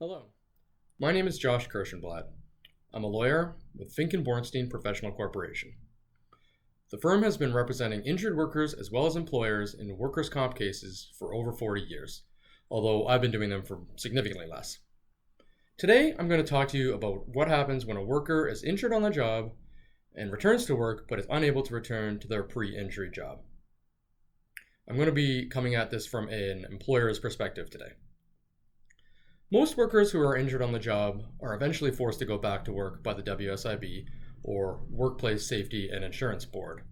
Hello, my name is Josh Kirshenblat. I'm a lawyer with Fink and Bornstein Professional Corporation. The firm has been representing injured workers as well as employers in workers' comp cases for over 40 years, although I've been doing them for significantly less. Today, I'm going to talk to you about what happens when a worker is injured on the job and returns to work but is unable to return to their pre-injury job. I'm going to be coming at this from an employer's perspective today. Most workers who are injured on the job are eventually forced to go back to work by the WSIB, or Workplace Safety and Insurance Board.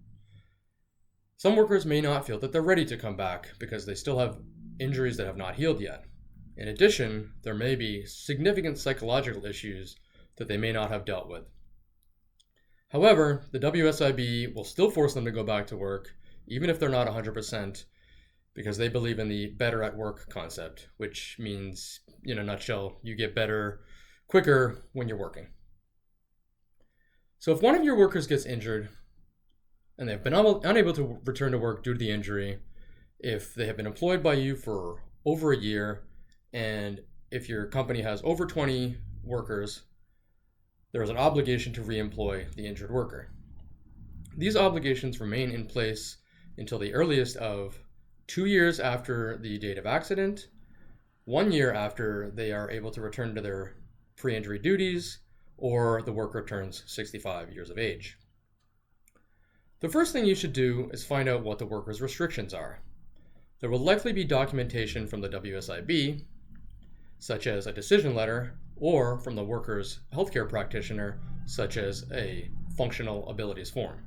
Some workers may not feel that they're ready to come back because they still have injuries that have not healed yet. In addition, there may be significant psychological issues that they may not have dealt with. However, the WSIB will still force them to go back to work, even if they're not 100%, because they believe in the better at work concept, which means, in a nutshell, you get better quicker when you're working. So if one of your workers gets injured and they've been unable to return to work due to the injury, if they have been employed by you for over a year, and if your company has over 20 workers, there is an obligation to re-employ the injured worker. These obligations remain in place until the earliest of 2 years after the date of accident, 1 year after they are able to return to their pre-injury duties, or the worker turns 65 years of age. The first thing you should do is find out what the worker's restrictions are. There will likely be documentation from the WSIB, such as a decision letter, or from the worker's healthcare practitioner, such as a functional abilities form.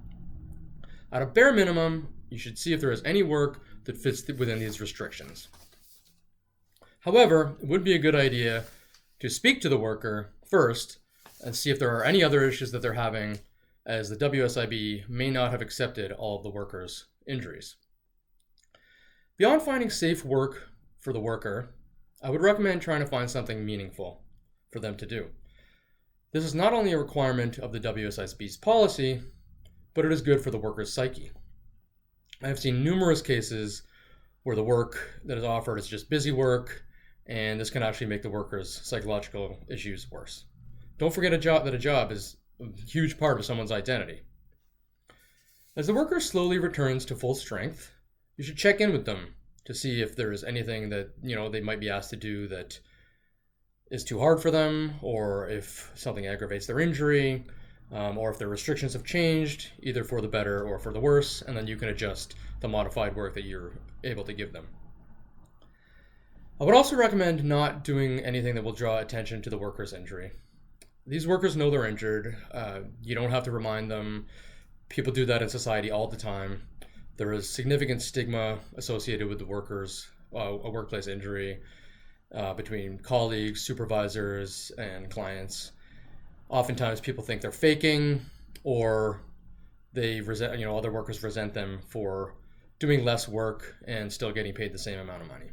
At a bare minimum, you should see if there is any work that fits within these restrictions. However, it would be a good idea to speak to the worker first and see if there are any other issues that they're having, as the WSIB may not have accepted all of the worker's injuries. Beyond finding safe work for the worker, I would recommend trying to find something meaningful for them to do. This is not only a requirement of the WSIB's policy, but it is good for the worker's psyche. I have seen numerous cases where the work that is offered is just busy work, and this can actually make the worker's psychological issues worse. Don't forget that a job is a huge part of someone's identity. As the worker slowly returns to full strength, you should check in with them to see if there is anything that they might be asked to do that is too hard for them, or if something aggravates their injury, or if their restrictions have changed, either for the better or for the worse, and then you can adjust the modified work that you're able to give them. I would also recommend not doing anything that will draw attention to the worker's injury. These workers know they're injured. You don't have to remind them. People do that in society all the time. There is significant stigma associated with the workers, a workplace injury, between colleagues, supervisors, and clients. Oftentimes people think they're faking, or they resent, other workers resent them for doing less work and still getting paid the same amount of money.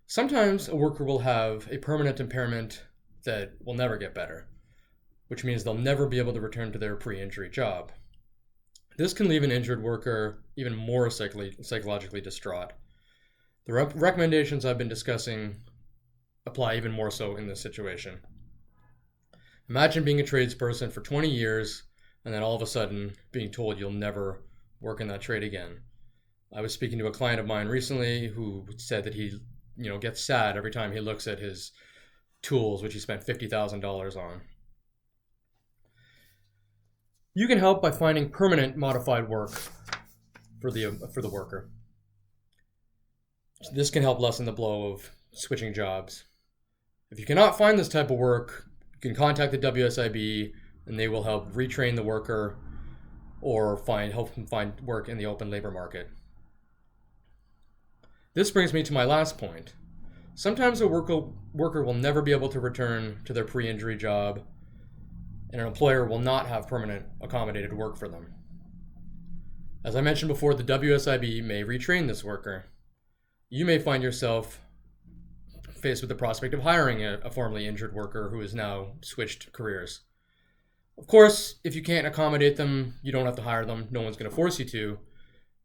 Sometimes a worker will have a permanent impairment that will never get better, which means they'll never be able to return to their pre-injury job. This can leave an injured worker even more psychologically distraught. The recommendations I've been discussing apply even more so in this situation. Imagine being a tradesperson for 20 years and then all of a sudden being told you'll never work in that trade again. I was speaking to a client of mine recently who said that he, gets sad every time he looks at his tools, which he spent $50,000 on. You can help by finding permanent modified work for the worker. This can help lessen the blow of switching jobs. If you cannot find this type of work, you can contact the WSIB and they will help retrain the worker or help them find work in the open labor market. This brings me to my last point. Sometimes a worker will never be able to return to their pre-injury job, and an employer will not have permanent accommodated work for them. As I mentioned before, the WSIB may retrain this worker. You may find yourself faced with the prospect of hiring a formerly injured worker who has now switched careers. Of course, if you can't accommodate them, you don't have to hire them. No one's going to force you to.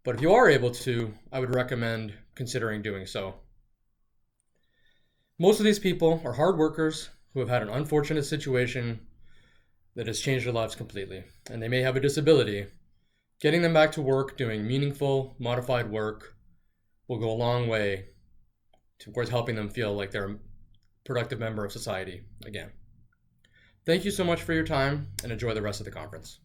But if you are able to, I would recommend considering doing so. Most of these people are hard workers who have had an unfortunate situation that has changed their lives completely, and they may have a disability. Getting them back to work doing meaningful, modified work will go a long way towards helping them feel like they're a productive member of society again. Thank you so much for your time, and enjoy the rest of the conference.